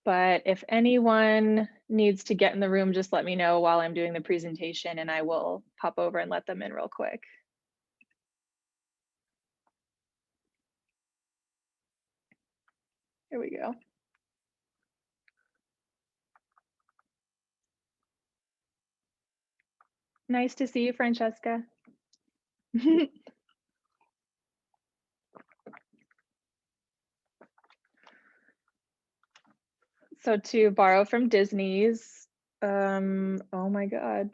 But if anyone needs to get in the room, just let me know while I'm doing the presentation and I will pop over and let them in real quick. Here we go. Nice to see you, Francesca. So to borrow from Disney's, oh my God.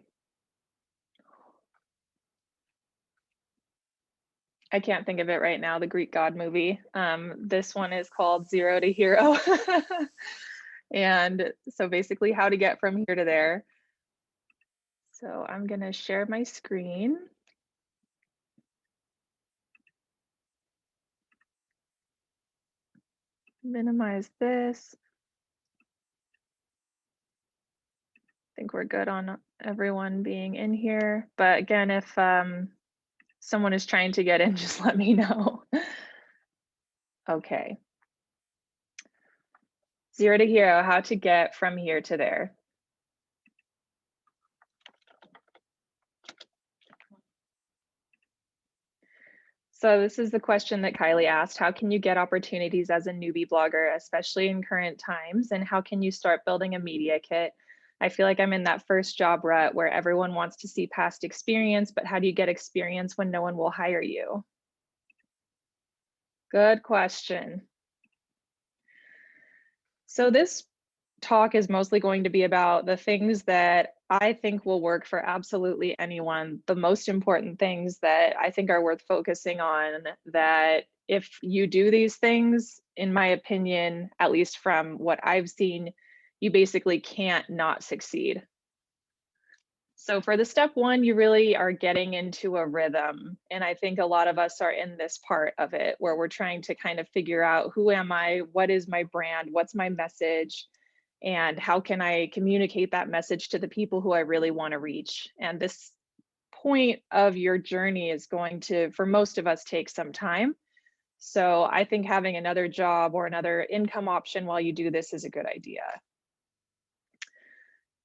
I can't think of it right now, the Greek god movie. This one is called Zero to Hero. And so basically how to get from here to there. So I'm gonna share my screen. Minimize this. I think we're good on everyone being in here. But again, if someone is trying to get in, just let me know. Okay. Zero to Hero, how to get from here to there. So this is the question that Kylie asked. How can you get opportunities as a newbie blogger, especially in current times? And how can you start building a media kit? I feel like I'm in that first job rut where everyone wants to see past experience, but how do you get experience when no one will hire you? Good question. So this talk is mostly going to be about the things that I think will work for absolutely anyone. The most important things that I think are worth focusing on, that if you do these things, in my opinion, at least from what I've seen, you basically can't not succeed. So for the step one, you really are getting into a rhythm. And I think a lot of us are in this part of it where we're trying to kind of figure out, who am I? What is my brand? What's my message? And how can I communicate that message to the people who I really want to reach? And this point of your journey is going to, for most of us, take some time. So I think having another job or another income option while you do this is a good idea.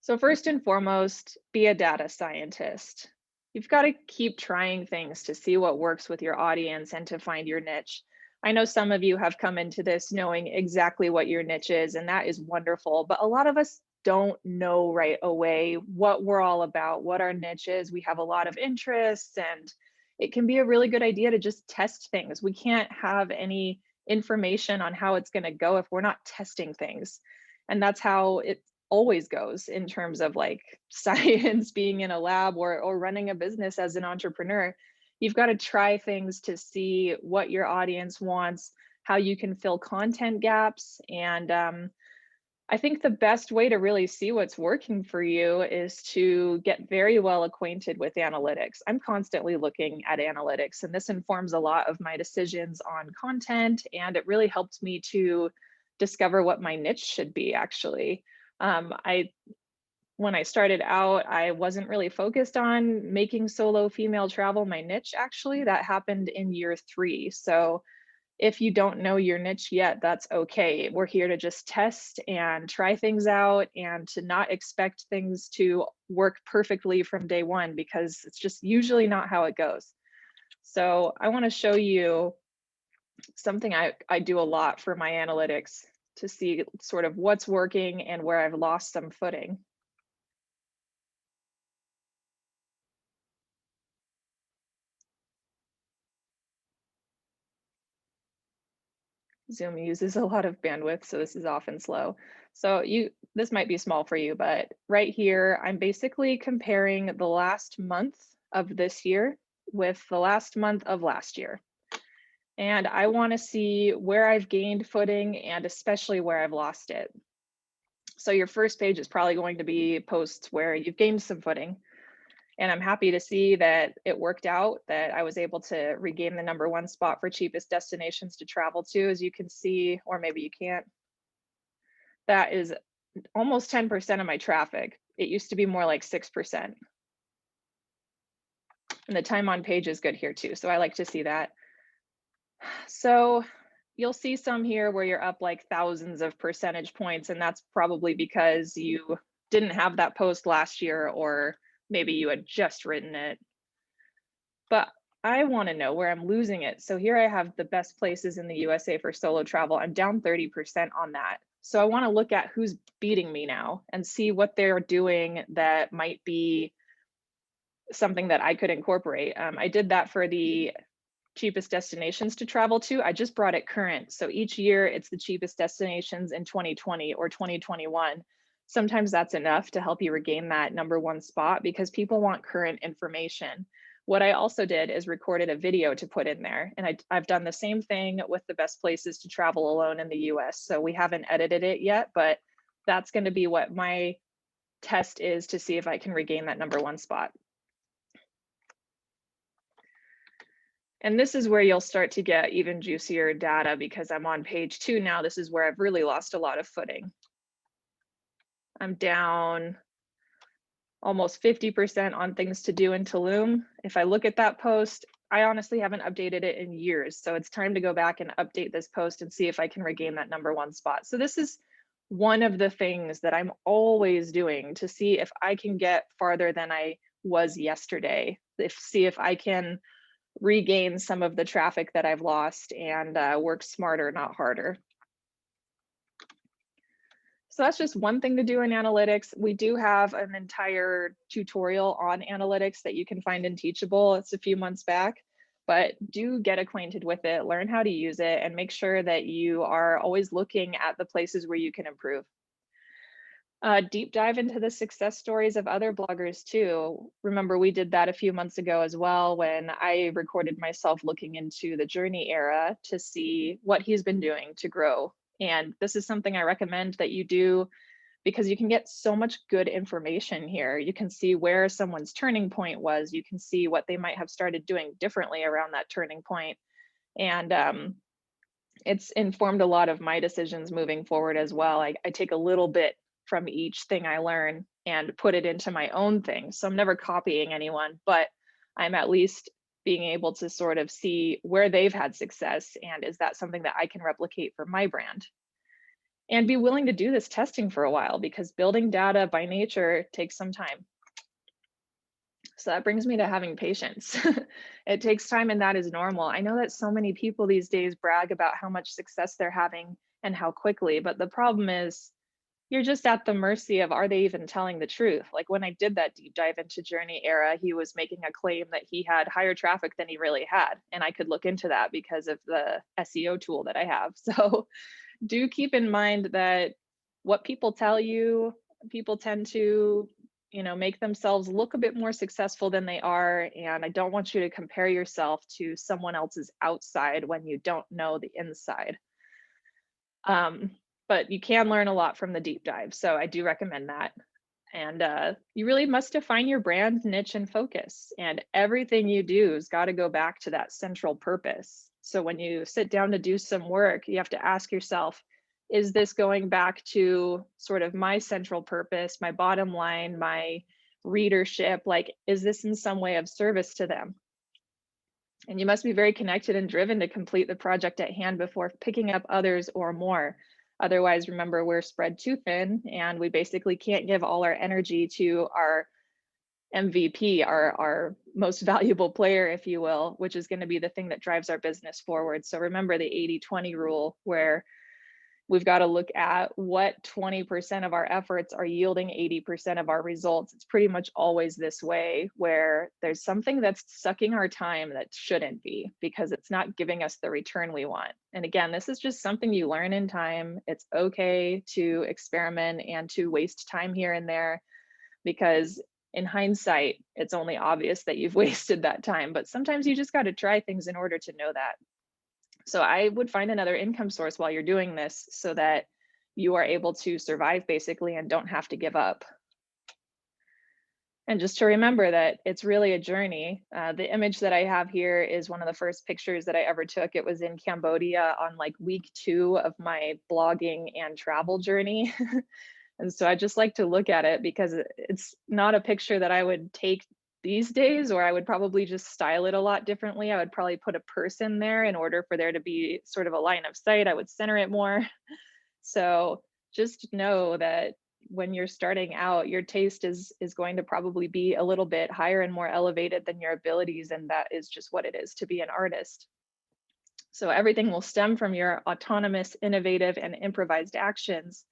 So first and foremost, be a data scientist. You've got to keep trying things to see what works with your audience and to find your niche. I know some of you have come into this knowing exactly what your niche is, and that is wonderful, but a lot of us don't know right away what we're all about, what our niche is. We have a lot of interests, and it can be a really good idea to just test things. We can't have any information on how it's going to go if we're not testing things. And that's how it always goes in terms of like science, being in a lab, or running a business as an entrepreneur. You've got to try things to see what your audience wants, how you can fill content gaps. And I think the best way to really see what's working for you is to get very well acquainted with analytics. I'm constantly looking at analytics, and this informs a lot of my decisions on content, and it really helped me to discover what my niche should be, actually. When I started out, I wasn't really focused on making solo female travel my niche, actually. That happened in year 3. So if you don't know your niche yet, that's okay. We're here to just test and try things out, and to not expect things to work perfectly from day one, because it's just usually not how it goes. So I want to show you something I do a lot for my analytics to see sort of what's working and where I've lost some footing. Zoom uses a lot of bandwidth, so this is often slow. So this might be small for you, but right here, I'm basically comparing the last month of this year with the last month of last year. And I want to see where I've gained footing and especially where I've lost it. So your first page is probably going to be posts where you've gained some footing. And I'm happy to see that it worked out, that I was able to regain the #1 spot for cheapest destinations to travel to. As you can see, or maybe you can't, that is almost 10% of my traffic. It used to be more like 6%. And the time on page is good here too, so I like to see that. So you'll see some here where you're up like thousands of percentage points, and that's probably because you didn't have that post last year, or maybe you had just written it. But I want to know where I'm losing it. So here I have the best places in the USA for solo travel. I'm down 30% on that. So I want to look at who's beating me now and see what they're doing that might be something that I could incorporate. I did that for the cheapest destinations to travel to. I just brought it current. So each year it's the cheapest destinations in 2020 or 2021. Sometimes that's enough to help you regain that number one spot because people want current information. What I also did is recorded a video to put in there. And I've done the same thing with the best places to travel alone in the US. So we haven't edited it yet, but that's going to be what my test is to see if I can regain that number one spot. And this is where you'll start to get even juicier data because I'm on page 2 now. This is where I've really lost a lot of footing. I'm down almost 50% on things to do in Tulum. If I look at that post, I honestly haven't updated it in years. So it's time to go back and update this post and see if I can regain that number one spot. So this is one of the things that I'm always doing to see if I can get farther than I was yesterday. See if I can regain some of the traffic that I've lost and work smarter, not harder. So that's just one thing to do in analytics. We do have an entire tutorial on analytics that you can find in Teachable. It's a few months back, but do get acquainted with it, learn how to use it, and make sure that you are always looking at the places where you can improve. Deep dive into the success stories of other bloggers too. Remember, we did that a few months ago as well when I recorded myself looking into the Journey era to see what he's been doing to grow. And this is something I recommend that you do because you can get so much good information here. You can see where someone's turning point was. You can see what they might have started doing differently around that turning point. And it's informed a lot of my decisions moving forward as well. I take a little bit from each thing I learn and put it into my own thing. So I'm never copying anyone, but I'm at least being able to sort of see where they've had success and is that something that I can replicate for my brand? And be willing to do this testing for a while because building data by nature takes some time. So that brings me to having patience. It takes time and that is normal. I know that so many people these days brag about how much success they're having and how quickly, but the problem is you're just at the mercy of are they even telling the truth? Like when I did that deep dive into Journey era, he was making a claim that he had higher traffic than he really had. And I could look into that because of the SEO tool that I have. So do keep in mind that what people tell you, people tend to, make themselves look a bit more successful than they are. And I don't want you to compare yourself to someone else's outside when you don't know the inside. But you can learn a lot from the deep dive. So I do recommend that. And you really must define your brand, niche, and focus. And everything you do has got to go back to that central purpose. So when you sit down to do some work, you have to ask yourself, is this going back to sort of my central purpose, my bottom line, my readership? Like, is this in some way of service to them? And you must be very connected and driven to complete the project at hand before picking up others or more. Otherwise, remember, we're spread too thin and we basically can't give all our energy to our MVP, our most valuable player, if you will, which is going to be the thing that drives our business forward. So remember the 80-20 rule, where we've got to look at what 20% of our efforts are yielding 80% of our results. It's pretty much always this way, where there's something that's sucking our time that shouldn't be because it's not giving us the return we want. And again, this is just something you learn in time. It's okay to experiment and to waste time here and there because in hindsight, it's only obvious that you've wasted that time. But sometimes you just got to try things in order to know that. So I would find another income source while you're doing this so that you are able to survive basically and don't have to give up. And just to remember that it's really a journey. The image that I have here is one of the first pictures that I ever took. It was in Cambodia on like week 2 of my blogging and travel journey. And so I just like to look at it because it's not a picture that I would take these days, or I would probably just style it a lot differently. I would probably put a person there in order for there to be sort of a line of sight. I would center it more. So just know that when you're starting out, your taste is going to probably be a little bit higher and more elevated than your abilities, and that is just what it is to be an artist. So everything will stem from your autonomous, innovative, and improvised actions.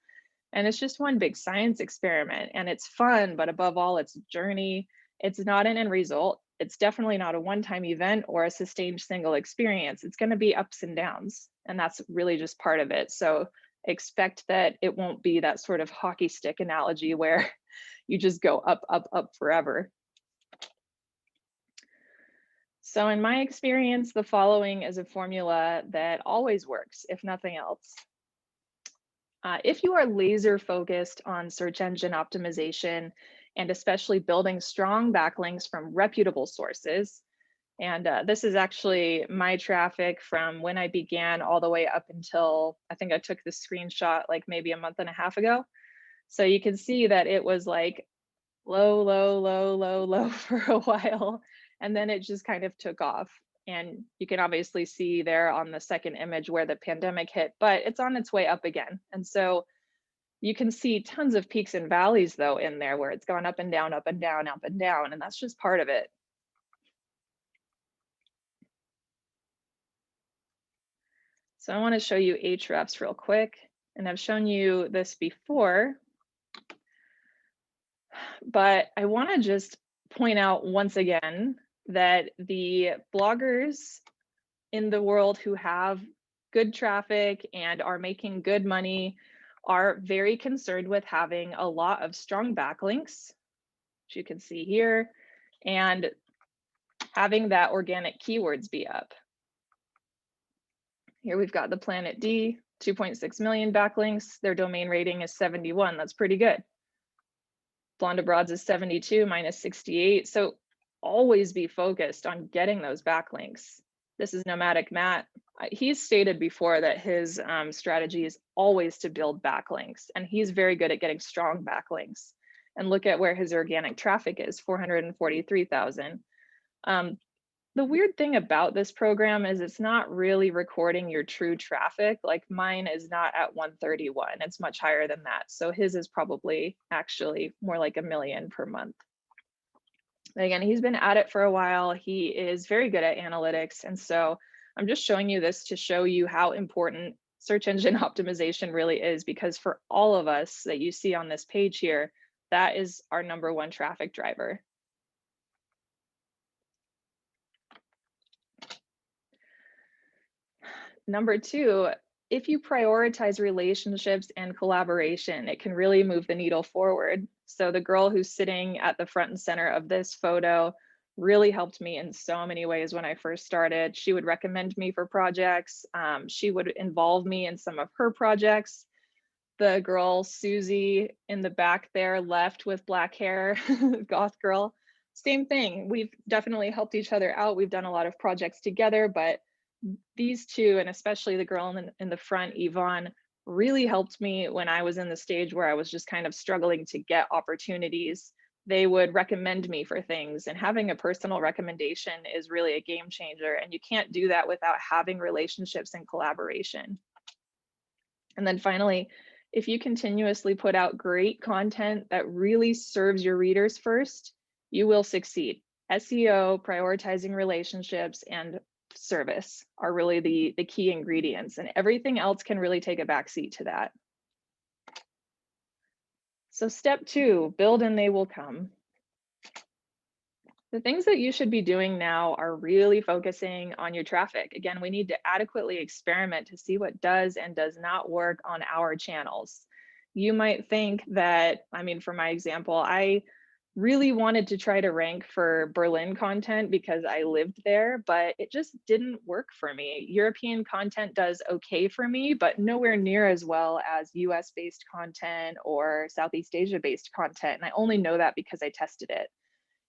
And it's just one big science experiment, and it's fun, but above all, it's a journey. It's not an end result. It's definitely not a one-time event or a sustained single experience. It's going to be ups and downs, and that's really just part of it. So expect that it won't be that sort of hockey stick analogy where you just go up, up, up forever. So in my experience, the following is a formula that always works, if nothing else. If you are laser focused on search engine optimization and especially building strong backlinks from reputable sources, and this is actually my traffic from when I began all the way up until, I think I took this screenshot like maybe a month and a half ago. So you can see that it was like low, low, low, low, low for a while. And then it just kind of took off. And you can obviously see there on the second image where the pandemic hit, but it's on its way up again. And so you can see tons of peaks and valleys though in there where it's gone up and down, up and down, up and down. And that's just part of it. So I want to show you Ahrefs real quick. And I've shown you this before, but I want to just point out once again that the bloggers in the world who have good traffic and are making good money are very concerned with having a lot of strong backlinks, which you can see here, and having that organic keywords be up. Here we've got the Planet D, 2.6 million backlinks. Their domain rating is 71. That's pretty good. Blonde Abroads is 72, mine is 68. So always be focused on getting those backlinks. This is Nomadic Matt. He's stated before that his strategy is always to build backlinks, and he's very good at getting strong backlinks. And look at where his organic traffic is, 443,000. The weird thing about this program is it's not really recording your true traffic. Like mine is not at 131, it's much higher than that. So his is probably actually more like 1 million per month. Again, he's been at it for a while. He is very good at analytics. And so I'm just showing you this to show you how important search engine optimization really is, because for all of us that you see on this page here, that is our #1 traffic driver. Number 2, if you prioritize relationships and collaboration, it can really move the needle forward. So the girl who's sitting at the front and center of this photo really helped me in so many ways when I first started. She would recommend me for projects. She would involve me in some of her projects. The girl, Susie, in the back there, left with black hair, goth girl, same thing. We've definitely helped each other out. We've done a lot of projects together, but these two, and especially the girl in the front, Yvonne, really helped me when I was in the stage where I was just kind of struggling to get opportunities. They would recommend me for things, and having a personal recommendation is really a game changer. And you can't do that without having relationships and collaboration. And then finally, if you continuously put out great content that really serves your readers first, you will succeed. SEO, prioritizing relationships, and service are really the key ingredients, and everything else can really take a backseat to that. So step 2, build and they will come. The things that you should be doing now are really focusing on your traffic. Again, we need to adequately experiment to see what does and does not work on our channels. You might think that, I mean, for my example, I really wanted to try to rank for Berlin content because I lived there, but it just didn't work for me. European content does okay for me, but nowhere near as well as US-based content or Southeast Asia-based content. And I only know that because I tested it.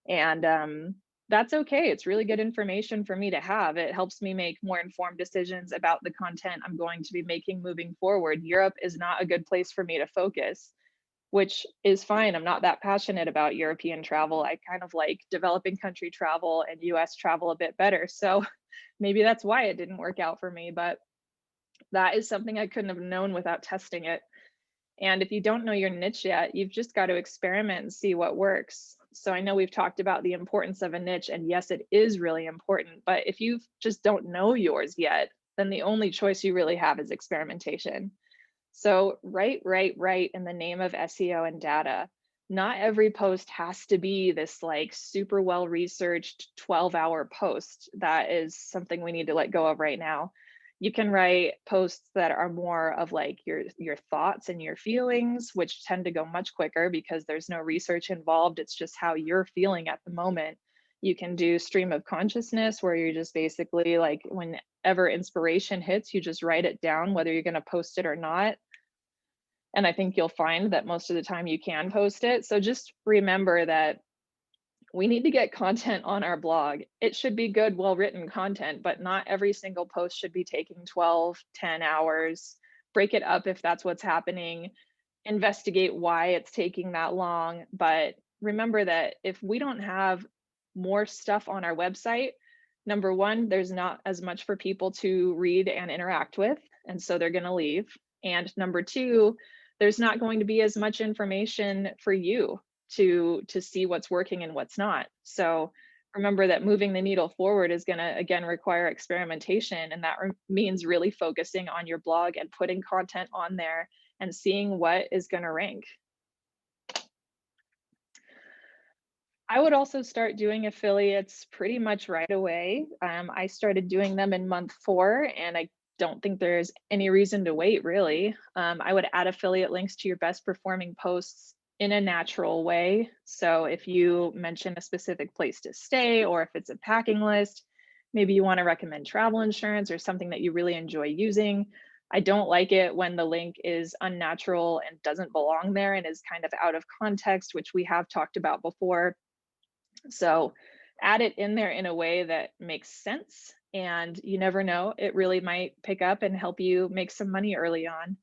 And that's okay. It's really good information for me to have. It helps me make more informed decisions about the content I'm going to be making moving forward. Europe is not a good place for me to focus. which is fine. I'm not that passionate about European travel. I kind of like developing country travel and US travel a bit better. So maybe that's why it didn't work out for me, but that is something I couldn't have known without testing it. And if you don't know your niche yet, you've just got to experiment and see what works. So I know we've talked about the importance of a niche, and yes, it is really important. But if you just don't know yours yet, then the only choice you really have is experimentation. So write in the name of SEO and data. Not every post has to be this like super well researched 12-hour post. That is something we need to let go of right now. You can write posts that are more of like your thoughts and your feelings, which tend to go much quicker because there's no research involved. It's just how you're feeling at the moment. You can do stream of consciousness where you're just basically like whenever inspiration hits, you just write it down, whether you're going to post it or not. And I think you'll find that most of the time you can post it. So just remember that we need to get content on our blog. It should be good, well-written content, but not every single post should be taking 12, 10 hours. Break it up if that's what's happening. Investigate why it's taking that long. But remember that if we don't have more stuff on our website, number one, there's not as much for people to read and interact with, and so they're going to leave. And number two, there's not going to be as much information for you to see what's working and what's not. So remember that moving the needle forward is going to again require experimentation, and that means really focusing on your blog and putting content on there and seeing what is going to rank. I would also start doing affiliates pretty much right away. I started doing them in month 4, and I don't think there's any reason to wait, really. I would add affiliate links to your best performing posts in a natural way. So if you mention a specific place to stay, or if it's a packing list, maybe you want to recommend travel insurance or something that you really enjoy using. I don't like it when the link is unnatural and doesn't belong there and is kind of out of context, which we have talked about before. So add it in there in a way that makes sense. And you never know, it really might pick up and help you make some money early on.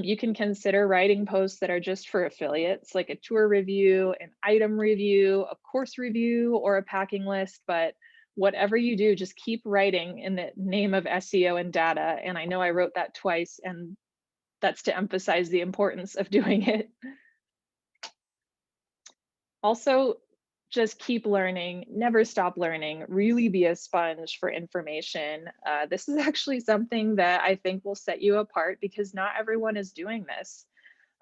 You can consider writing posts that are just for affiliates, like a tour review, an item review, a course review, or a packing list. But whatever you do, just keep writing in the name of SEO and data. And I know I wrote that twice, and that's to emphasize the importance of doing it. Also, just keep learning, never stop learning, really be a sponge for information. This is actually something that I think will set you apart because not everyone is doing this.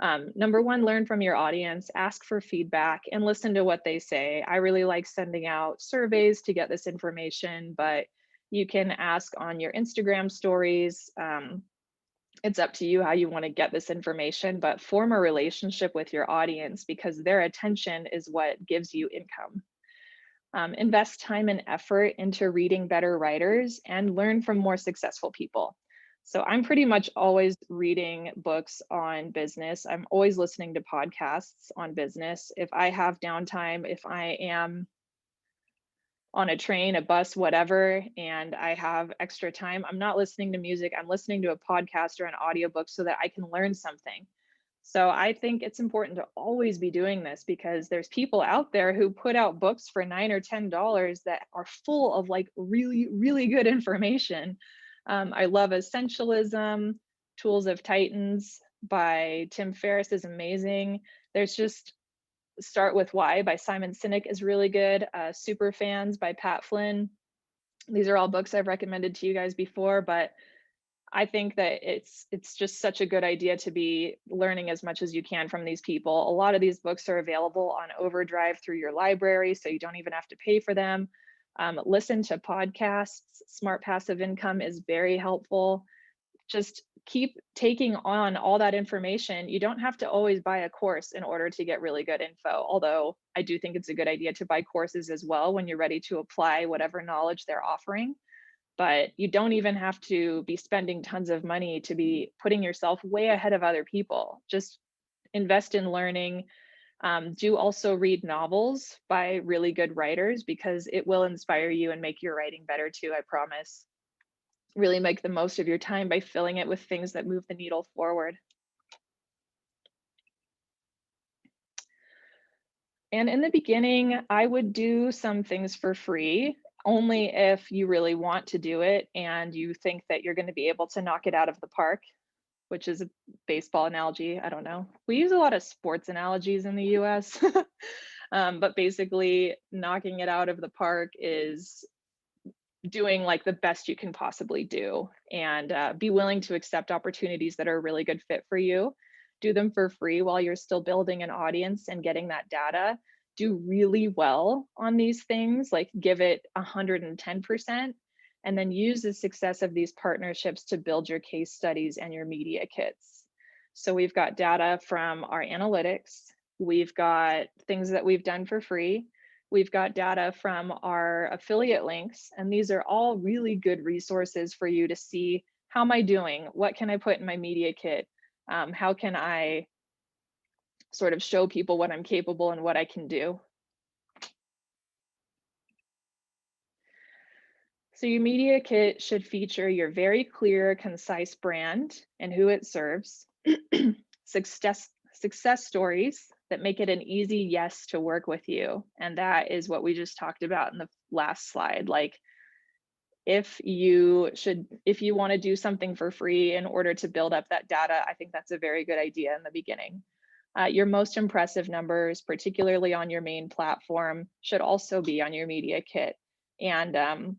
Number one, learn from your audience, ask for feedback, and listen to what they say. I really like sending out surveys to get this information, but you can ask on your Instagram stories. It's up to you how you want to get this information, but form a relationship with your audience because their attention is what gives you income. Invest time and effort into reading better writers and learn from more successful people. So I'm pretty much always reading books on business. I'm always listening to podcasts on business. If I have downtime, if I am on a train, a bus, whatever, and I have extra time, I'm not listening to music. I'm listening to a podcast or an audiobook so that I can learn something. So I think it's important to always be doing this because there's people out there who put out books for $9 or $10 that are full of like really, really good information. I love Essentialism. Tools of Titans by Tim Ferriss is amazing. There's just Start With Why by Simon Sinek is really good. Super Fans by Pat Flynn. These are all books I've recommended to you guys before, but I think that it's just such a good idea to be learning as much as you can from these people. A lot of these books are available on Overdrive through your library, so you don't even have to pay for them. Listen to podcasts. Smart Passive Income is very helpful. Just keep taking on all that information. You don't have to always buy a course in order to get really good info, although I do think it's a good idea to buy courses as well when you're ready to apply whatever knowledge they're offering. But you don't even have to be spending tons of money to be putting yourself way ahead of other people. Just invest in learning. Do also read novels by really good writers because it will inspire you and make your writing better too, I promise. Really make the most of your time by filling it with things that move the needle forward. And in the beginning, I would do some things for free, only if you really want to do it and you think that you're going to be able to knock it out of the park, which is a baseball analogy. I don't know. We use a lot of sports analogies in the US. But basically, knocking it out of the park is doing like the best you can possibly do, and be willing to accept opportunities that are a really good fit for you. Do them for free while you're still building an audience and getting that data. Do really well on these things, like give it 110%, and then use the success of these partnerships to build your case studies and your media kits. So we've got data from our analytics, we've got things that we've done for free, we've got data from our affiliate links, and these are all really good resources for you to see, how am I doing? What can I put in my media kit? How can I sort of show people what I'm capable and what I can do? So your media kit should feature your very clear, concise brand and who it serves, success stories that make it an easy yes to work with you. And that is what we just talked about in the last slide. Like, if you want to do something for free in order to build up that data, I think that's a very good idea in the beginning. Your most impressive numbers, particularly on your main platform, should also be on your media kit. And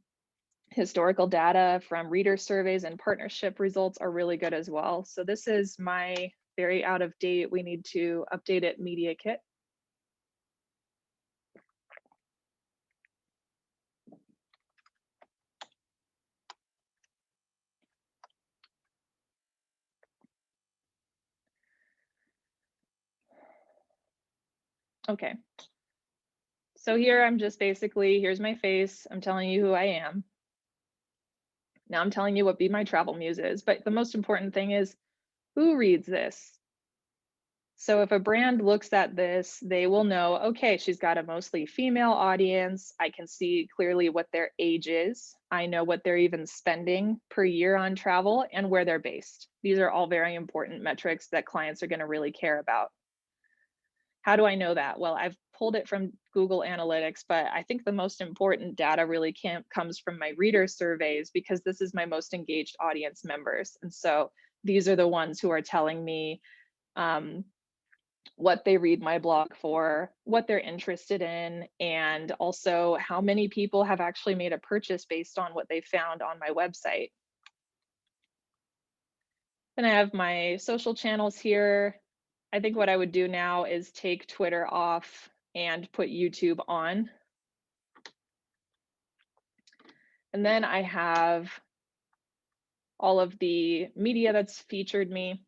historical data from reader surveys and partnership results are really good as well. So this is my very out of date, we need to update it media kit. Okay. So here I'm just basically, here's my face. I'm telling you who I am. Now I'm telling you what Be My Travel Muse is, but the most important thing is, who reads this? So if a brand looks at this, they will know, okay, she's got a mostly female audience. I can see clearly what their age is. I know what they're even spending per year on travel and where they're based. These are all very important metrics that clients are going to really care about. How do I know that? Well, I've pulled it from Google Analytics, but I think the most important data really comes from my reader surveys, because this is my most engaged audience members. And so these are the ones who are telling me what they read my blog for, what they're interested in, and also how many people have actually made a purchase based on what they found on my website. Then I have my social channels here. I think what I would do now is take Twitter off and put YouTube on. And then I have all of the media that's featured me.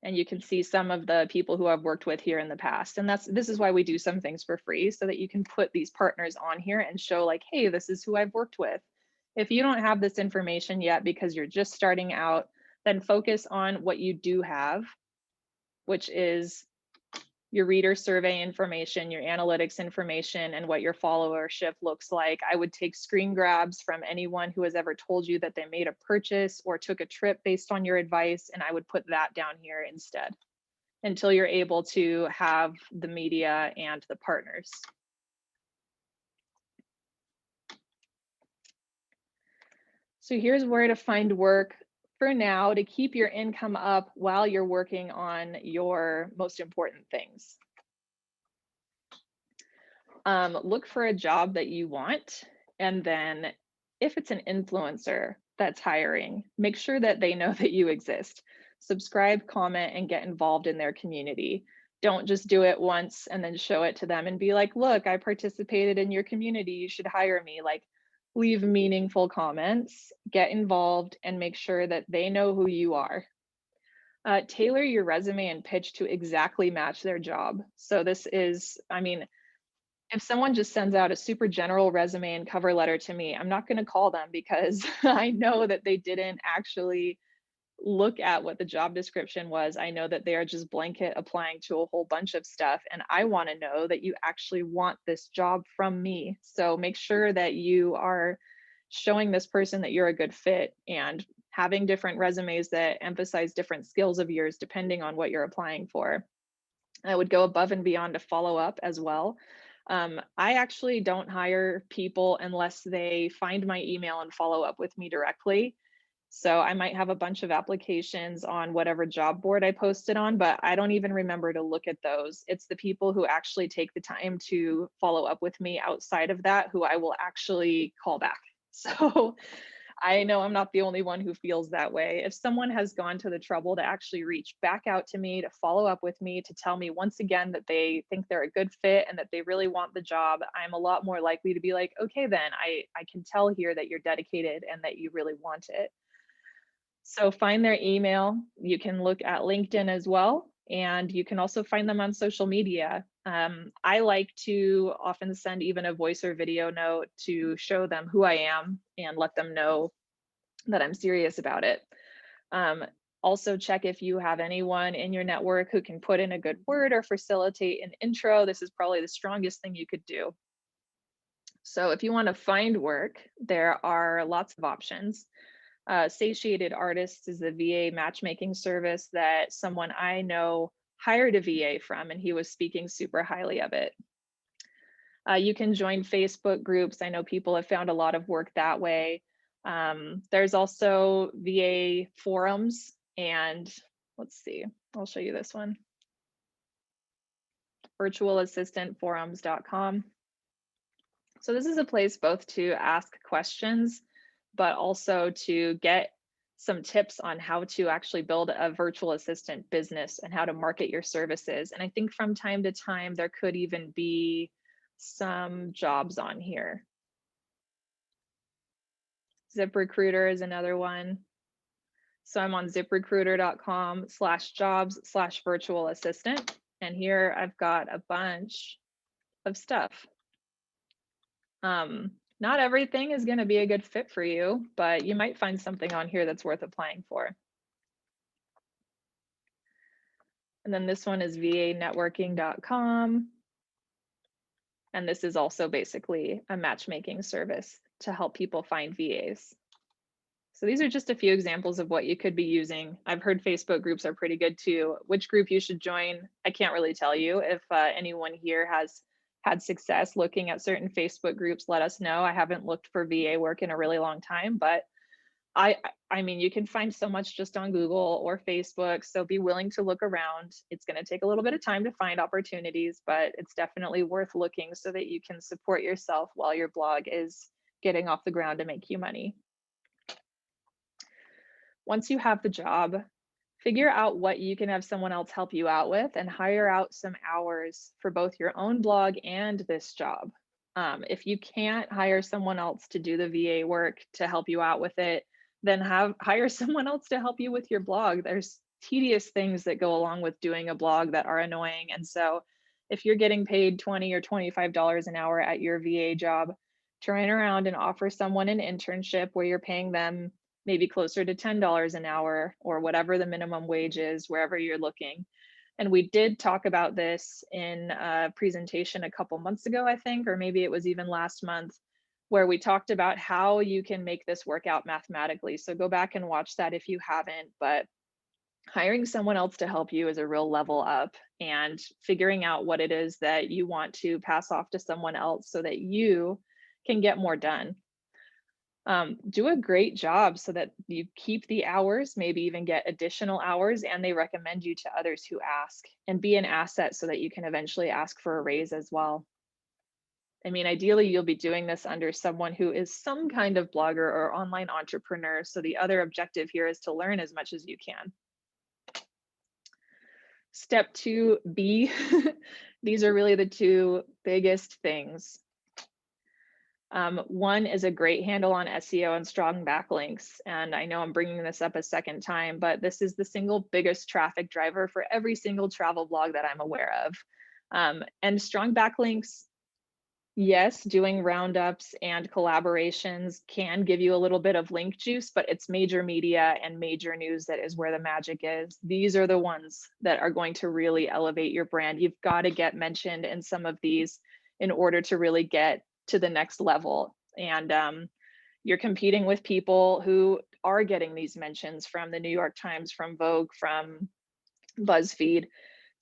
And you can see some of the people who I've worked with here in the past. And this is why we do some things for free, so that you can put these partners on here and show like, hey, this is who I've worked with. If you don't have this information yet because you're just starting out, then focus on what you do have, which is your reader survey information, your analytics information, and what your followership looks like. I would take screen grabs from anyone who has ever told you that they made a purchase or took a trip based on your advice, and I would put that down here instead, until you're able to have the media and the partners. So here's where to find work for now to keep your income up while you're working on your most important things. Look for a job that you want, and then if it's an influencer that's hiring, make sure that they know that you exist. Subscribe, comment, and get involved in their community. Don't just do it once and then show it to them and be like, look, I participated in your community, you should hire me. Like, leave meaningful comments, get involved, and make sure that they know who you are. Tailor your resume and pitch to exactly match their job. So this is, I mean, if someone just sends out a super general resume and cover letter to me, I'm not going to call them, because I know that they didn't actually look at what the job description was. I know that they are just blanket applying to a whole bunch of stuff. And I want to know that you actually want this job from me. So make sure that you are showing this person that you're a good fit, and having different resumes that emphasize different skills of yours depending on what you're applying for. I would go above and beyond to follow up as well. I actually don't hire people unless they find my email and follow up with me directly. So I might have a bunch of applications on whatever job board I posted on, but I don't even remember to look at those. It's the people who actually take the time to follow up with me outside of that who I will actually call back. So I know I'm not the only one who feels that way. If someone has gone to the trouble to actually reach back out to me, to follow up with me, to tell me once again that they think they're a good fit and that they really want the job, I'm a lot more likely to be like, okay, then I can tell here that you're dedicated and that you really want it. So find their email. You can look at LinkedIn as well, and you can also find them on social media. I like to often send even a voice or video note to show them who I am and let them know that I'm serious about it. Um, Also check if you have anyone in your network who can put in a good word or facilitate an intro. This is probably the strongest thing you could do. So if you want to find work, there are lots of options. Satiated Artists is a VA matchmaking service that someone I know hired a VA from, and he was speaking super highly of it. You can join Facebook groups. I know people have found a lot of work that way. There's also VA forums, and let's see, I'll show you this one, virtualassistantforums.com. So this is a place both to ask questions, but also to get some tips on how to actually build a virtual assistant business and how to market your services. And I think from time to time, there could even be some jobs on here. ZipRecruiter is another one. So I'm on ziprecruiter.com/jobs/virtual assistant. And here I've got a bunch of stuff. Not everything is going to be a good fit for you, but you might find something on here that's worth applying for. And then this one is vanetworking.com. And this is also basically a matchmaking service to help people find VAs. So these are just a few examples of what you could be using. I've heard Facebook groups are pretty good too. Which group you should join, I can't really tell you. If anyone here has had success looking at certain Facebook groups, let us know. I haven't looked for VA work in a really long time, but I mean, you can find so much just on Google or Facebook, so be willing to look around. It's going to take a little bit of time to find opportunities, but it's definitely worth looking so that you can support yourself while your blog is getting off the ground to make you money. Once you have the job, figure out what you can have someone else help you out with and hire out some hours for both your own blog and this job. If you can't hire someone else to do the VA work to help you out with it, then hire someone else to help you with your blog. There's tedious things that go along with doing a blog that are annoying. And so if you're getting paid $20 or $25 an hour at your VA job, turn around and offer someone an internship where you're paying them maybe closer to $10 an hour or whatever the minimum wage is, wherever you're looking. And we did talk about this in a presentation a couple months ago, I think, or maybe it was even last month, where we talked about how you can make this work out mathematically. So go back and watch that if you haven't, but hiring someone else to help you is a real level up, and figuring out what it is that you want to pass off to someone else so that you can get more done. Do a great job so that you keep the hours, maybe even get additional hours, and they recommend you to others who ask, and be an asset so that you can eventually ask for a raise as well. I mean, ideally, you'll be doing this under someone who is some kind of blogger or online entrepreneur. So the other objective here is to learn as much as you can. Step 2B, these are really the two biggest things. One is a great handle on SEO and strong backlinks. And I know I'm bringing this up a second time, but this is the single biggest traffic driver for every single travel blog that I'm aware of. And strong backlinks, yes, doing roundups and collaborations can give you a little bit of link juice, but it's major media and major news that is where the magic is. These are the ones that are going to really elevate your brand. You've got to get mentioned in some of these in order to really get to the next level. And you're competing with people who are getting these mentions from the New York Times, from Vogue, from BuzzFeed.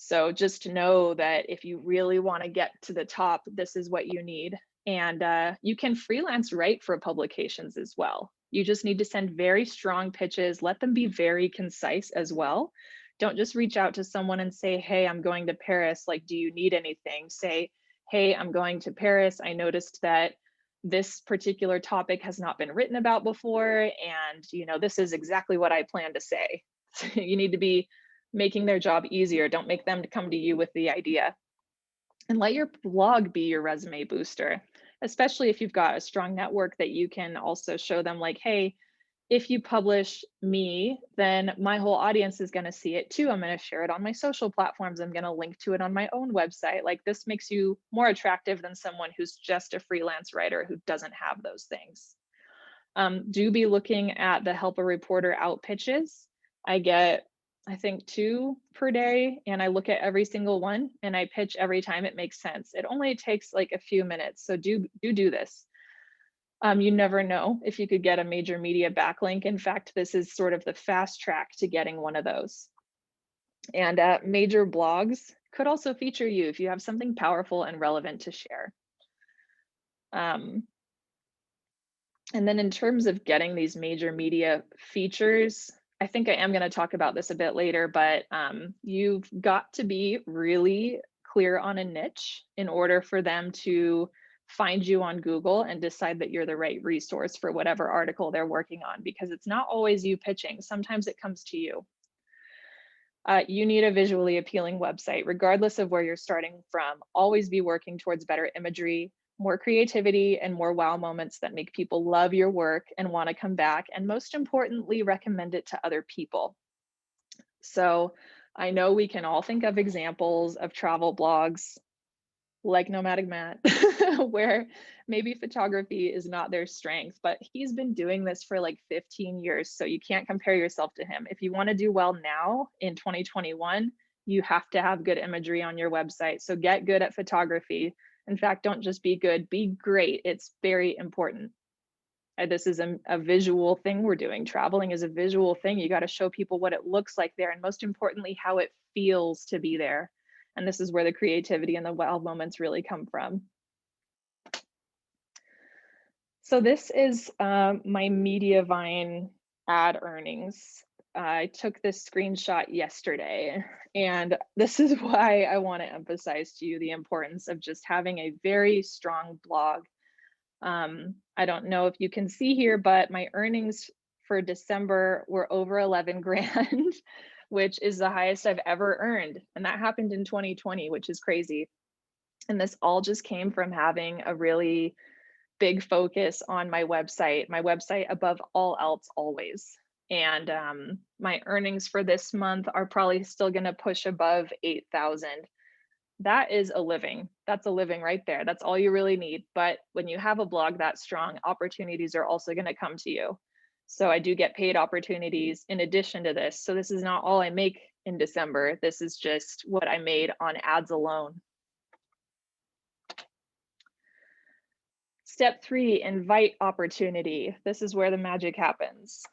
So just know that if you really want to get to the top, this is what you need. And you can freelance write for publications as well. You just need to send very strong pitches, let them be very concise as well. Don't just reach out to someone and say, hey, I'm going to Paris. Like, do you need anything? Say, hey, I'm going to Paris. I noticed that this particular topic has not been written about before. And, this is exactly what I plan to say. You need to be making their job easier. Don't make them to come to you with the idea. And let your blog be your resume booster, especially if you've got a strong network that you can also show them, like, hey, if you publish me, then my whole audience is going to see it too. I'm going to share it on my social platforms. I'm going to link to it on my own website. Like, this makes you more attractive than someone who's just a freelance writer who doesn't have those things. Do be looking at the Help a Reporter Out pitches. I get, I think, 2 per day, and I look at every single one and I pitch every time it makes sense. It only takes like a few minutes, so do this. You never know if you could get a major media backlink. In fact, this is sort of the fast track to getting one of those. And major blogs could also feature you if you have something powerful and relevant to share. And then in terms of getting these major media features, I think I am going to talk about this a bit later, but you've got to be really clear on a niche in order for them to find you on Google and decide that you're the right resource for whatever article they're working on, because it's not always you pitching. Sometimes it comes to you. You need a visually appealing website, regardless of where you're starting from. Always be working towards better imagery, more creativity, and more wow moments that make people love your work and want to come back, and most importantly, recommend it to other people. So I know we can all think of examples of travel blogs like Nomadic Matt, where maybe photography is not their strength, but he's been doing this for like 15 years. So you can't compare yourself to him. If you want to do well now in 2021, you have to have good imagery on your website. So get good at photography. In fact, don't just be good, be great. It's very important. This is a visual thing we're doing. Traveling is a visual thing. You got to show people what it looks like there, and most importantly, how it feels to be there. And this is where the creativity and the wow moments really come from. So this is my Mediavine ad earnings. I took this screenshot yesterday, and this is why I want to emphasize to you the importance of just having a very strong blog. I don't know if you can see here, but my earnings for December were over 11 grand, which is the highest I've ever earned. And that happened in 2020, which is crazy. And this all just came from having a really big focus on my website above all else always. And my earnings for this month are probably still going to push above 8,000. That is a living. That's a living right there. That's all you really need. But when you have a blog that strong, opportunities are also going to come to you. So I do get paid opportunities in addition to this. So this is not all I make in December. This is just what I made on ads alone. Step 3, invite opportunity. This is where the magic happens.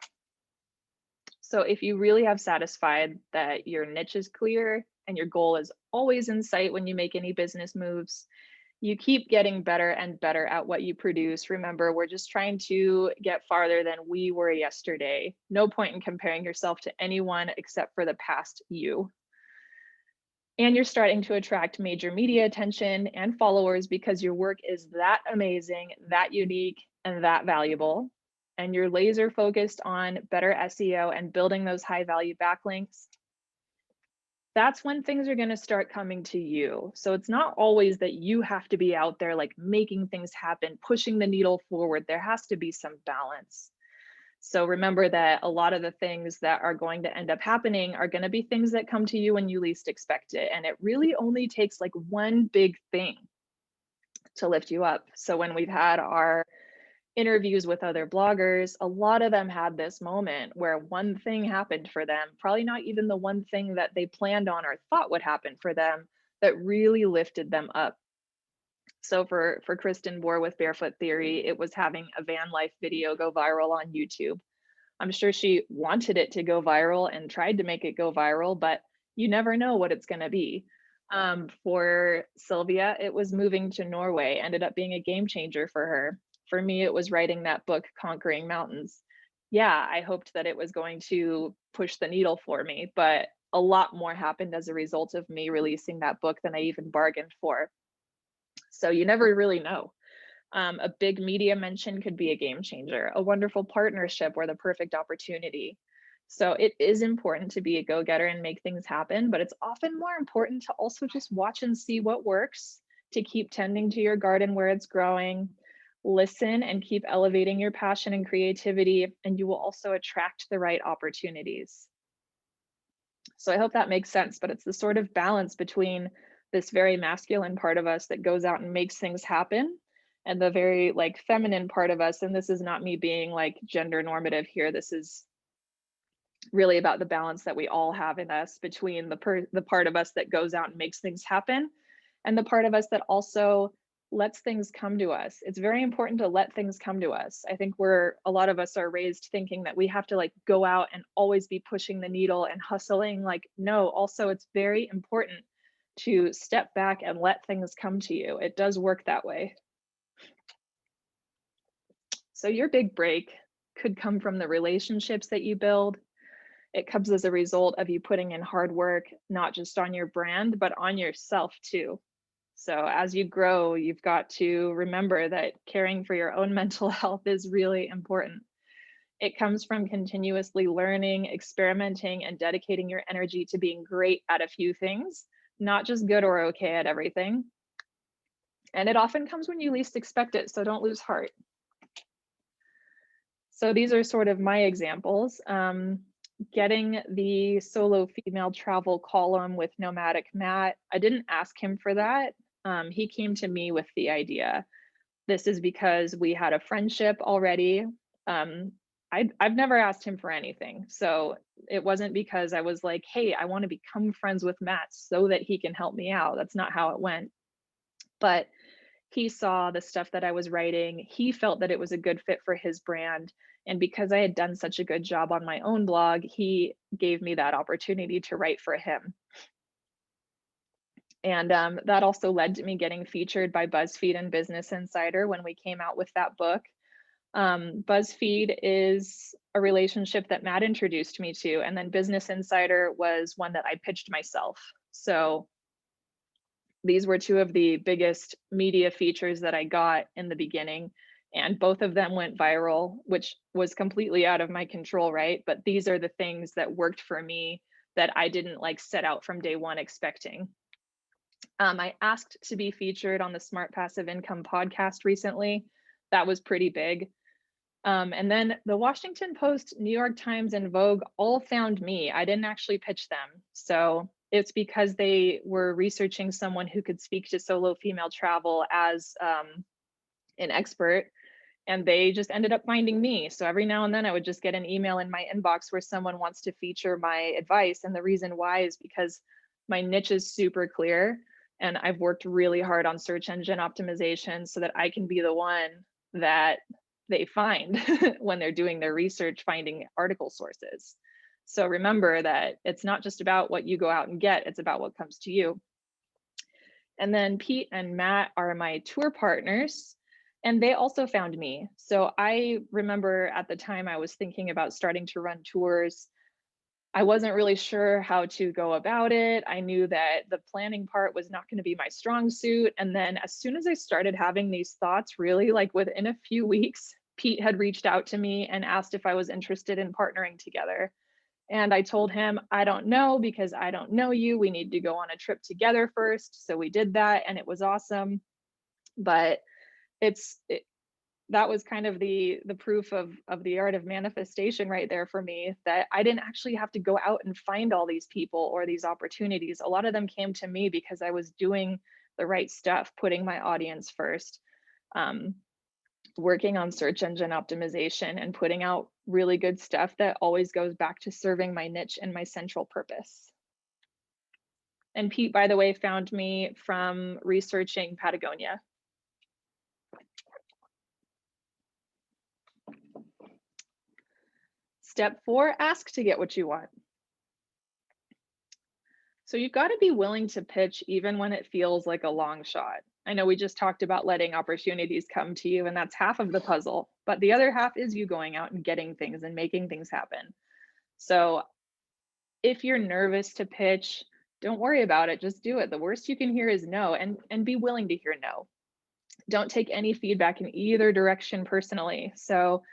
So if you really have satisfied that your niche is clear and your goal is always in sight when you make any business moves, you keep getting better and better at what you produce. Remember, we're just trying to get farther than we were yesterday. No point in comparing yourself to anyone except for the past you. And you're starting to attract major media attention and followers because your work is that amazing, that unique, and that valuable. And you're laser focused on better SEO and building those high value backlinks. That's when things are going to start coming to you. So it's not always that you have to be out there like making things happen, pushing the needle forward. There has to be some balance. So remember that a lot of the things that are going to end up happening are going to be things that come to you when you least expect it. And it really only takes like one big thing to lift you up. So when we've had our interviews with other bloggers, a lot of them had this moment where one thing happened for them, probably not even the one thing that they planned on or thought would happen for them, that really lifted them up. So for Kristen Bohr with Barefoot Theory, it was having a van life video go viral on YouTube. I'm sure she wanted it to go viral and tried to make it go viral, but You never know what it's going to be. For Sylvia, it was moving to Norway, ended up being a game changer for her. For me, it was writing that book, Conquering Mountains. Yeah, I hoped that it was going to push the needle for me, but a lot more happened as a result of me releasing that book than I even bargained for. So you never really know. A big media mention could be a game changer, a wonderful partnership or the perfect opportunity. So it is important to be a go-getter and make things happen, but it's often more important to also just watch and see what works, to keep tending to your garden where it's growing, listen and keep elevating your passion and creativity, and you will also attract the right opportunities. So I hope that makes sense, but it's the sort of balance between this very masculine part of us that goes out and makes things happen and the very like feminine part of us. And this is not me being like gender normative here. This is really about the balance that we all have in us between the part of us that goes out and makes things happen and the part of us that also lets things come to us. It's very important to let things come to us. I think a lot of us are raised thinking that we have to like go out and always be pushing the needle and hustling. Like, no, also it's very important to step back and let things come to you. It does work that way. So your big break could come from the relationships that you build. It comes as a result of you putting in hard work, not just on your brand, but on yourself too. So as you grow, you've got to remember that caring for your own mental health is really important. It comes from continuously learning, experimenting, and dedicating your energy to being great at a few things, not just good or okay at everything. And it often comes when you least expect it, so don't lose heart. So these are sort of my examples. Getting the solo female travel column with Nomadic Matt, I didn't ask him for that. He came to me with the idea. This is because we had a friendship already. I've never asked him for anything. So it wasn't because I was like, hey, I want to become friends with Matt so that he can help me out. That's not how it went. But he saw the stuff that I was writing. He felt that it was a good fit for his brand. And because I had done such a good job on my own blog, he gave me that opportunity to write for him. And that also led to me getting featured by BuzzFeed and Business Insider when we came out with that book. BuzzFeed is a relationship that Matt introduced me to, and then Business Insider was one that I pitched myself. So these were two of the biggest media features that I got in the beginning, and both of them went viral, which was completely out of my control, right? But these are the things that worked for me that I didn't like set out from day one expecting. I asked to be featured on the Smart Passive Income podcast recently. That was pretty big. And then the Washington Post, New York Times, and Vogue all found me. I didn't actually pitch them. So it's because they were researching someone who could speak to solo female travel as an expert. And they just ended up finding me. So every now and then I would just get an email in my inbox where someone wants to feature my advice. And the reason why is because my niche is super clear. And I've worked really hard on search engine optimization so that I can be the one that they find when they're doing their research, finding article sources. So remember that it's not just about what you go out and get, it's about what comes to you. And then Pete and Matt are my tour partners, and they also found me. So I remember at the time I was thinking about starting to run tours. I wasn't really sure how to go about it. I knew that the planning part was not going to be my strong suit. And then as soon as I started having these thoughts, really like within a few weeks, Pete had reached out to me and asked if I was interested in partnering together. And I told him, I don't know because I don't know you. We need to go on a trip together first. So we did that and it was awesome. But that was kind of the proof of the art of manifestation right there for me, that I didn't actually have to go out and find all these people or these opportunities. A lot of them came to me because I was doing the right stuff, putting my audience first, working on search engine optimization and putting out really good stuff that always goes back to serving my niche and my central purpose. And Pete, by the way, found me from researching Patagonia. Step 4, ask to get what you want. So you've got to be willing to pitch even when it feels like a long shot. I know we just talked about letting opportunities come to you, and that's half of the puzzle, but the other half is you going out and getting things and making things happen. So if you're nervous to pitch, don't worry about it. Just do it. The worst you can hear is no, and be willing to hear no. Don't take any feedback in either direction personally. So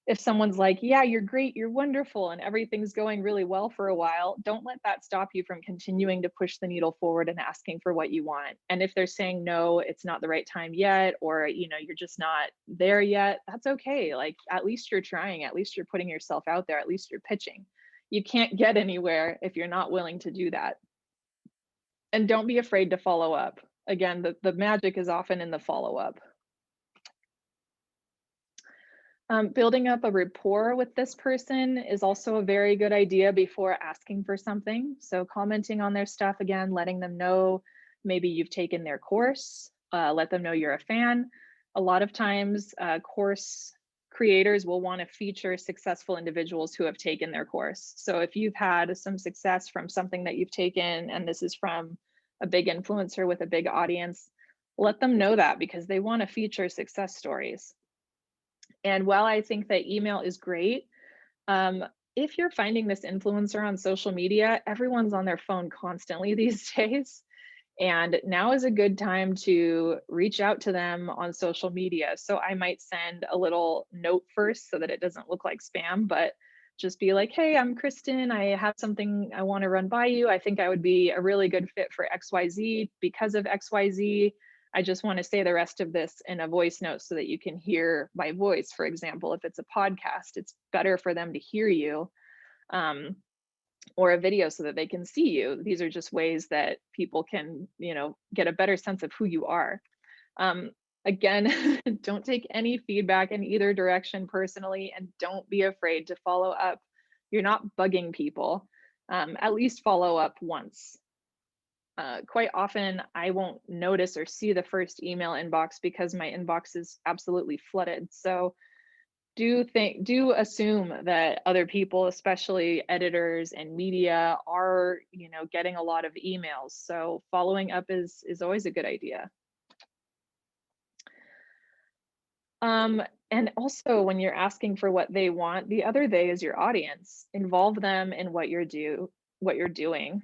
if someone's like, yeah, you're great, you're wonderful, and everything's going really well for a while, don't let that stop you from continuing to push the needle forward and asking for what you want. And if they're saying no, it's not the right time yet, or you're just not there yet, that's okay. Like, at least you're trying, at least you're putting yourself out there, at least you're pitching. You can't get anywhere if you're not willing to do that. And don't be afraid to follow up. Again, the magic is often in the follow up. Building up a rapport with this person is also a very good idea before asking for something. So commenting on their stuff again, letting them know maybe you've taken their course, let them know you're a fan. A lot of times course creators will want to feature successful individuals who have taken their course. So if you've had some success from something that you've taken, and this is from a big influencer with a big audience, let them know that, because they want to feature success stories. And while I think that email is great, if you're finding this influencer on social media, everyone's on their phone constantly these days. And now is a good time to reach out to them on social media. So I might send a little note first so that it doesn't look like spam, but just be like, hey, I'm Kristen. I have something I want to run by you. I think I would be a really good fit for XYZ because of XYZ. I just want to say the rest of this in a voice note so that you can hear my voice. For example, if it's a podcast, it's better for them to hear you, or a video so that they can see you. These are just ways that people can, get a better sense of who you are. Again, don't take any feedback in either direction personally, and don't be afraid to follow up. You're not bugging people. At least follow up once. Quite often I won't notice or see the first email inbox because my inbox is absolutely flooded. So do assume that other people, especially editors and media, are getting a lot of emails. So following up is always a good idea. And also, when you're asking for what they want, the other they is your audience. Involve them in what you're doing.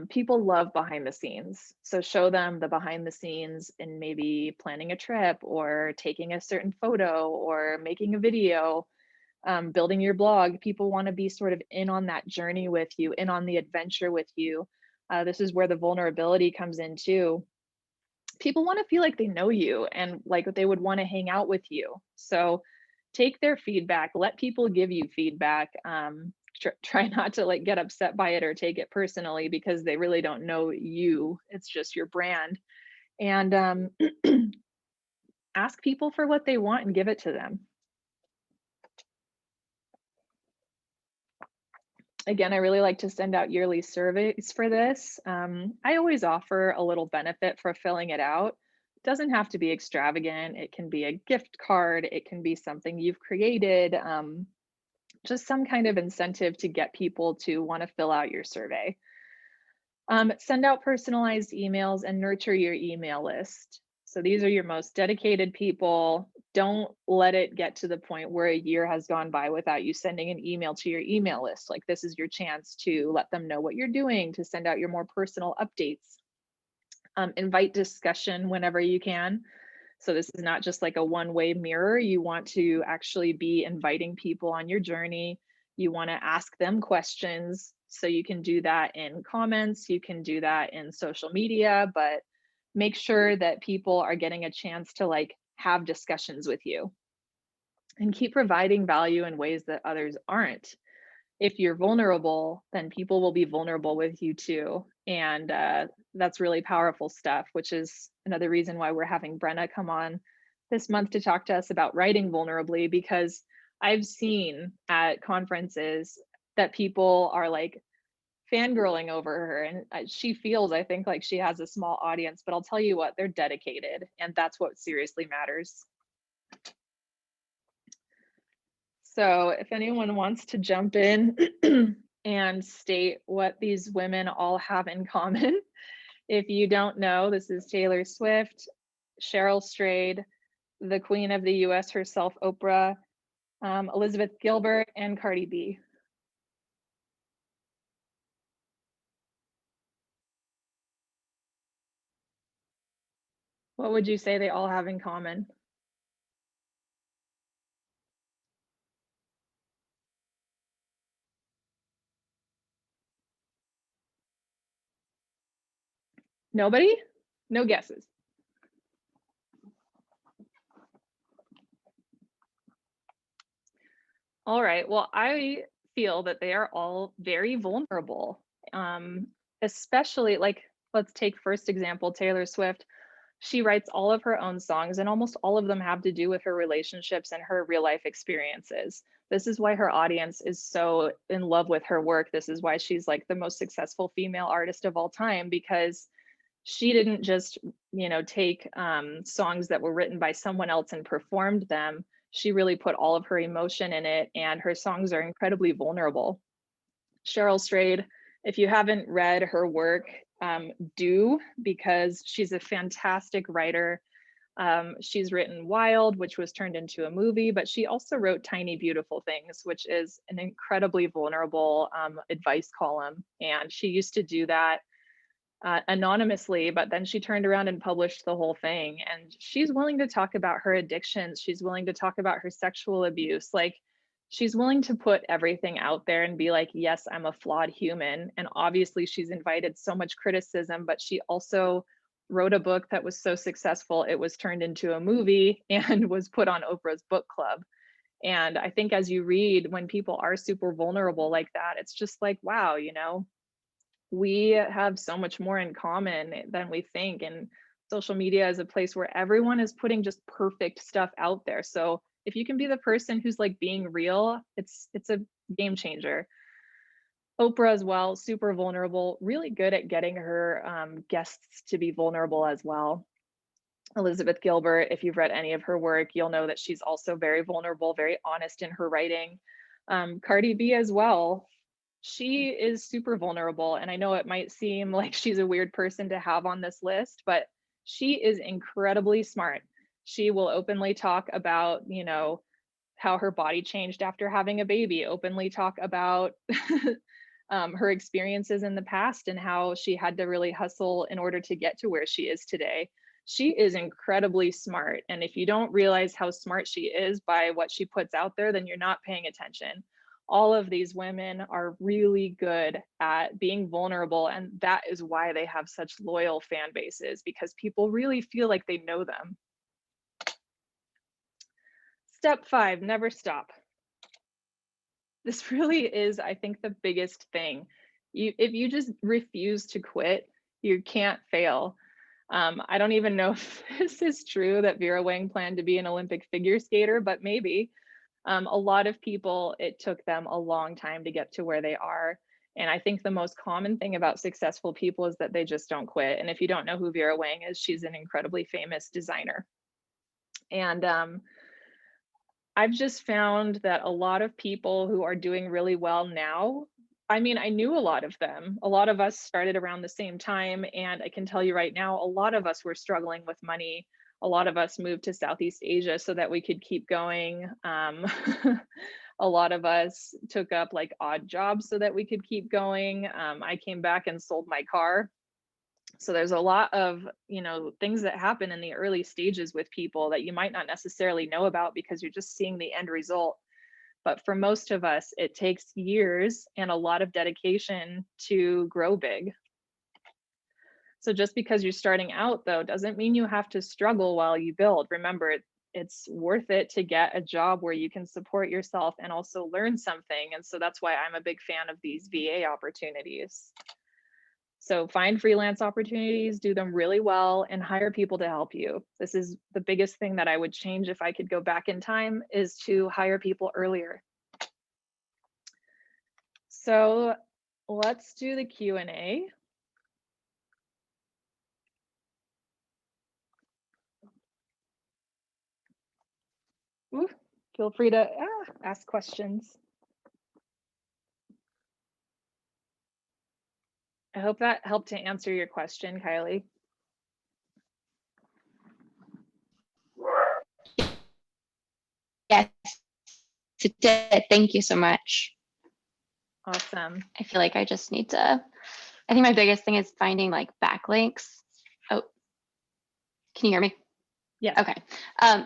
People love behind the scenes. So show them the behind the scenes in maybe planning a trip, or taking a certain photo, or making a video, building your blog. People want to be sort of in on that journey with you, in on the adventure with you. This is where the vulnerability comes in too. People want to feel like they know you and like they would want to hang out with you. So take their feedback, let people give you feedback. Try not to like get upset by it or take it personally, because they really don't know you. It's just your brand. And ask people for what they want and give it to them. Again, I really like to send out yearly surveys for this. I always offer a little benefit for filling it out. It doesn't have to be extravagant. It can be a gift card. It can be something you've created. Just some kind of incentive to get people to want to fill out your survey. Send out personalized emails and nurture your email list. So these are your most dedicated people. Don't let it get to the point where a year has gone by without you sending an email to your email list. Like, this is your chance to let them know what you're doing, to send out your more personal updates. Invite discussion whenever you can. So this is not just like a one-way mirror. You want to actually be inviting people on your journey. You want to ask them questions. So you can do that in comments, you can do that in social media, but make sure that people are getting a chance to like have discussions with you, and keep providing value in ways that others aren't. If you're vulnerable, then people will be vulnerable with you too. And that's really powerful stuff, which is another reason why we're having Brenna come on this month to talk to us about writing vulnerably, because I've seen at conferences that people are like fangirling over her, and she feels, I think, like she has a small audience, but I'll tell you what, they're dedicated, and that's what seriously matters. So if anyone wants to jump in and state what these women all have in common. If you don't know, this is Taylor Swift, Cheryl Strayed, the queen of the US herself, Oprah, Elizabeth Gilbert, and Cardi B. What would you say they all have in common? Nobody? No guesses. All right. Well, I feel that they are all very vulnerable. Um, Especially like let's take first example Taylor Swift. She writes all of her own songs and almost all of them have to do with her relationships and her real life experiences. This is why her audience is so in love with her work. This is why she's like the most successful female artist of all time because she didn't just take songs that were written by someone else and performed them. She really put all of her emotion in it, and her songs are incredibly vulnerable. Cheryl Strayed, if you haven't read her work, do, because she's a fantastic writer. She's written Wild, which was turned into a movie, but she also wrote Tiny Beautiful Things, which is an incredibly vulnerable advice column. And she used to do that anonymously, but then she turned around and published the whole thing. And she's willing to talk about her addictions. She's willing to talk about her sexual abuse. Like, she's willing to put everything out there and be like, yes, I'm a flawed human. And obviously, she's invited so much criticism, but she also wrote a book that was so successful, it was turned into a movie and was put on Oprah's book club. And I think as you read, when people are super vulnerable like that, it's just like, wow, we have so much more in common than we think. And social media is a place where everyone is putting just perfect stuff out there. So if you can be the person who's like being real, it's a game changer. Oprah as well, super vulnerable, really good at getting her guests to be vulnerable as well. Elizabeth Gilbert, if you've read any of her work, you'll know that she's also very vulnerable, very honest in her writing. Cardi B as well, she is super vulnerable. And I know it might seem like she's a weird person to have on this list, but she is incredibly smart. She will openly talk about, how her body changed after having a baby, openly talk about her experiences in the past and how she had to really hustle in order to get to where she is today. She is incredibly smart. And if you don't realize how smart she is by what she puts out there, then you're not paying attention. All of these women are really good at being vulnerable. And that is why they have such loyal fan bases, because people really feel like they know them. Step 5, never stop. This really is, I think, the biggest thing. If you just refuse to quit, you can't fail. I don't even know if this is true that Vera Wang planned to be an Olympic figure skater, but maybe. A lot of people, it took them a long time to get to where they are. And I think the most common thing about successful people is that they just don't quit. And if you don't know who Vera Wang is, she's an incredibly famous designer. And I've just found that a lot of people who are doing really well now, I mean, I knew a lot of them. A lot of us started around the same time. And I can tell you right now, a lot of us were struggling with money. A lot of us moved to Southeast Asia so that we could keep going. A lot of us took up like odd jobs so that we could keep going. I came back and sold my car. So there's a lot of things that happen in the early stages with people that you might not necessarily know about because you're just seeing the end result. But for most of us, it takes years and a lot of dedication to grow big. So just because you're starting out, though, doesn't mean you have to struggle while you build. Remember, it's worth it to get a job where you can support yourself and also learn something. And so that's why I'm a big fan of these VA opportunities. So find freelance opportunities, do them really well, and hire people to help you. This is the biggest thing that I would change if I could go back in time, is to hire people earlier. So let's do the Q&A. Feel free to ask questions. I hope that helped to answer your question, Kylie. Yes, it did. Thank you so much. Awesome. I feel like I just need to, I think my biggest thing is finding like backlinks. Oh, can you hear me? Yes. Okay.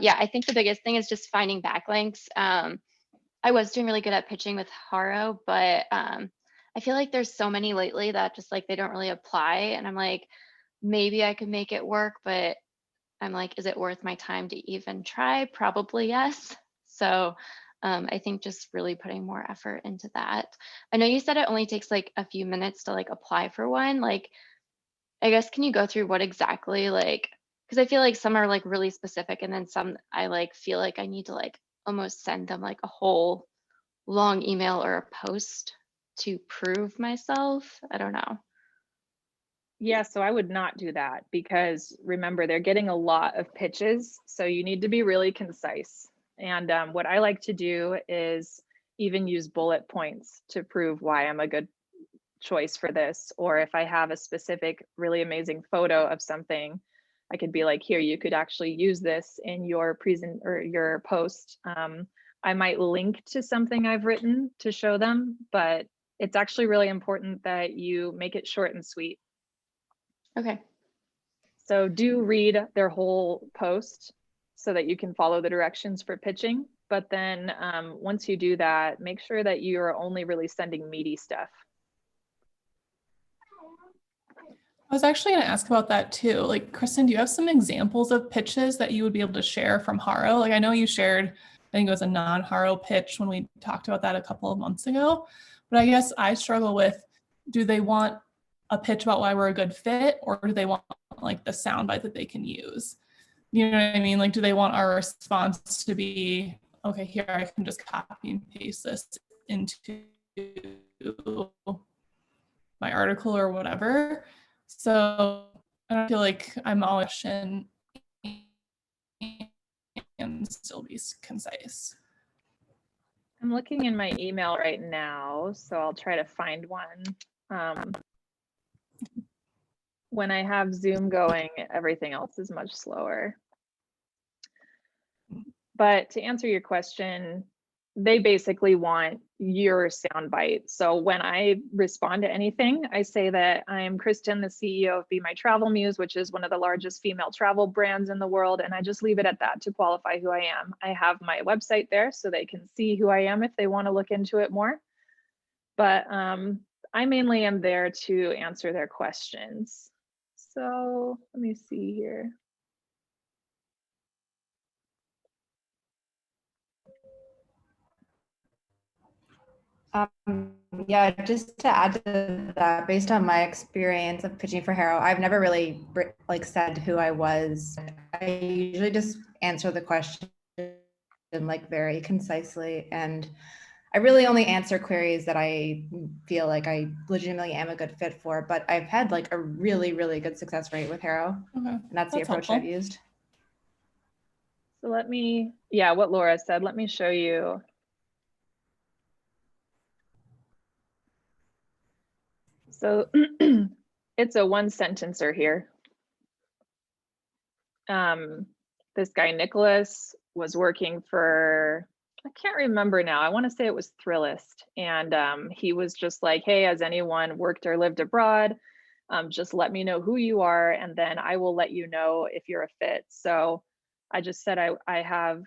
Yeah, I think the biggest thing is just finding backlinks. I was doing really good at pitching with Haro, but I feel like there's so many lately that just like they don't really apply. And I'm like, maybe I could make it work, but I'm like, is it worth my time to even try? Probably yes. So I think just really putting more effort into that. I know you said it only takes like a few minutes to like apply for one. Like, I guess, can you go through what exactly like, because I feel like some are like really specific and then some I like feel like I need to like almost send them like a whole long email or a post to prove myself. I don't know. Yeah, so I would not do that because remember, they're getting a lot of pitches. So you need to be really concise. And what I like to do is even use bullet points to prove why I'm a good choice for this. Or if I have a specific, really amazing photo of something, I could be like, here, you could actually use this in your present or your post. I might link to something I've written to show them, but it's actually really important that you make it short and sweet. Okay. So do read their whole post so that you can follow the directions for pitching. But then once you do that, make sure that you're only really sending meaty stuff. I was actually going to ask about that too. Like, Kristen, do you have some examples of pitches that you would be able to share from Haro? Like, I know you shared, I think it was a non-Haro pitch when we talked about that a couple of months ago. But I guess I struggle with, do they want a pitch about why we're a good fit, or do they want like the soundbite that they can use? You know what I mean? Like, do they want our response to be, okay, here, I can just copy and paste this into my article or whatever? So I don't feel like I'm all in and still be concise. I'm looking in my email right now, so I'll try to find one. When I have Zoom going, everything else is much slower. But to answer your question, they basically want your soundbite. So when I respond to anything, I say that I'm Kristen, the CEO of Be My Travel Muse, which is one of the largest female travel brands in the world. And I just leave it at that to qualify who I am. I have my website there so they can see who I am if they want to look into it more. But I mainly am there to answer their questions. So let me see here. Yeah, just to add to that, based on my experience of pitching for Haro, I've never really like said who I was. I usually just answer the question like very concisely, and I really only answer queries that I feel like I legitimately am a good fit for. But I've had like a really, really good success rate with Haro, Okay, and that's the approach helpful. I've used. So let me, yeah, what Laura said, let me show you. So it's a one sentencer here. This guy, Nicholas, was working for, I can't remember now. I want to say it was Thrillist. And he was just like, hey, has anyone worked or lived abroad? Just let me know who you are, and then I will let you know if you're a fit. So I just said I have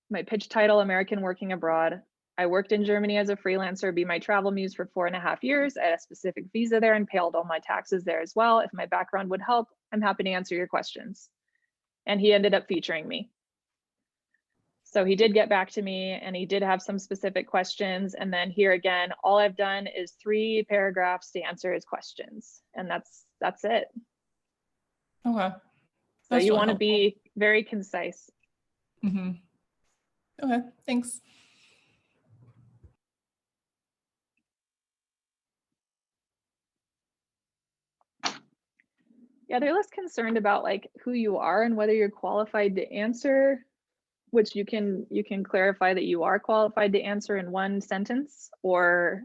my pitch title, American Working Abroad. I worked in Germany as a freelancer, Be My Travel Muse for 4.5 years. I had a specific visa there and paid all my taxes there as well. If my background would help, I'm happy to answer your questions. And he ended up featuring me. So he did get back to me and he did have some specific questions. And then here again, all I've done is 3 paragraphs to answer his questions. And that's it. Okay. So you want to be very concise. Mm-hmm. Okay, thanks. Yeah, they're less concerned about like who you are and whether you're qualified to answer, which you can clarify that you are qualified to answer in one sentence, or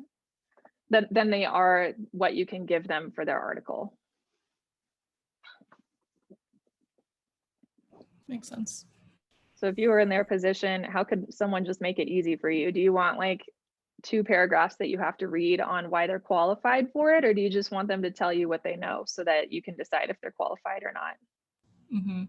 than they are what you can give them for their article. Makes sense. So if you were in their position, how could someone just make it easy for you? Do you want like 2 paragraphs that you have to read on why they're qualified for it? Or do you just want them to tell you what they know so that you can decide if they're qualified or not? Mm-hmm.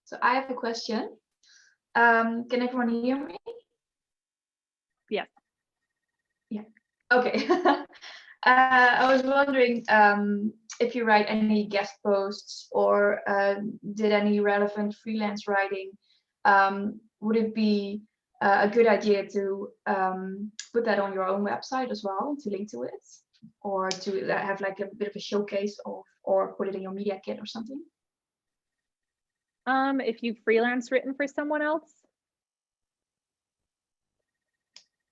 So I have a question. Can everyone hear me? Yes. Yeah. Okay. I was wondering if you write any guest posts or did any relevant freelance writing. Would it be a good idea to put that on your own website as well, to link to it, or to have like a bit of a showcase of, or put it in your media kit or something? If you freelance written for someone else,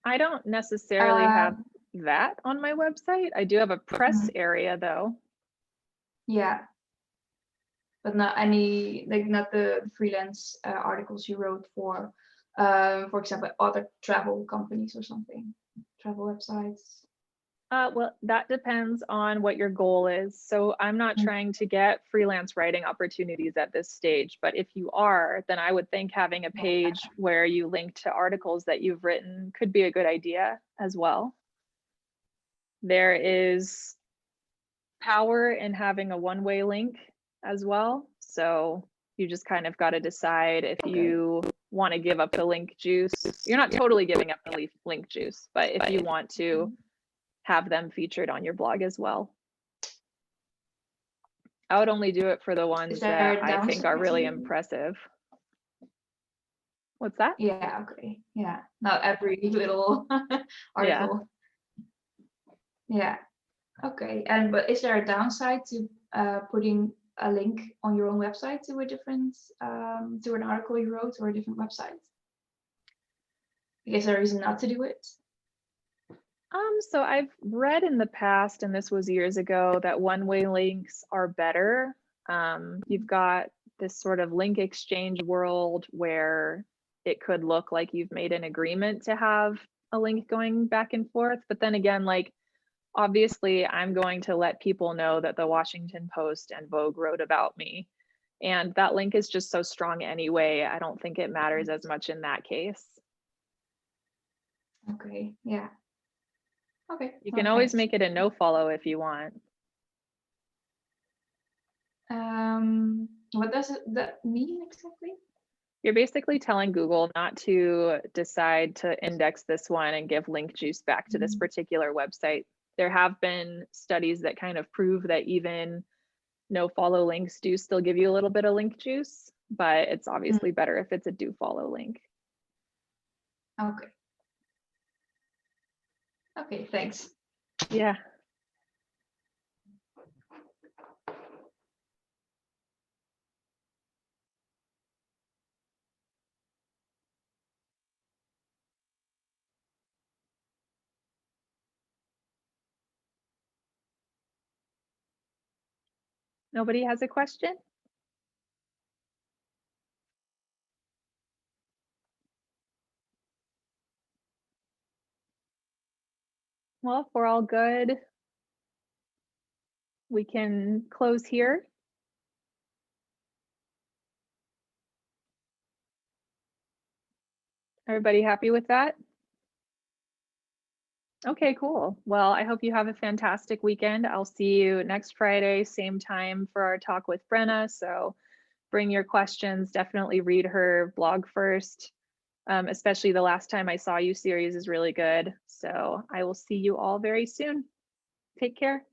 I don't necessarily have that on my website. I do have a press area though. Yeah, but not any, like not the freelance articles you wrote for example, other travel companies or something, travel websites. Well, that depends on what your goal is. So I'm not trying to get freelance writing opportunities at this stage, but if you are, then I would think having a page where you link to articles that you've written could be a good idea as well. There is power in having a one-way link as well. So you just kind of got to decide if you want to give up the link juice. You're not totally giving up the link juice, but if you want to have them featured on your blog as well. I would only do it for the ones that I think are really impressive. What's that? Yeah, okay. Yeah, not every little article. Yeah. Okay. And but is there a downside to putting a link on your own website to a different to an article you wrote or a different website? Is there a reason not to do it? So I've read in the past, and this was years ago, that one-way links are better. You've got this sort of link exchange world where it could look like you've made an agreement to have a link going back and forth. But then again, like, obviously I'm going to let people know that the Washington Post and Vogue wrote about me. And that link is just so strong anyway. I don't think it matters as much in that case. Okay, yeah. Okay. You can always make it a no follow if you want. What does that mean exactly? You're basically telling Google not to decide to index this one and give link juice back to this particular website. There have been studies that kind of prove that even no follow links do still give you a little bit of link juice, but it's obviously better if it's a do follow link. Okay. Okay, thanks. Yeah. Nobody has a question? Well, if we're all good, we can close here. Everybody happy with that? Okay, cool. Well, I hope you have a fantastic weekend. I'll see you next Friday, same time for our talk with Brenna. So bring your questions, definitely read her blog first. Especially the Last Time I Saw You series is really good. So I will see you all very soon. Take care.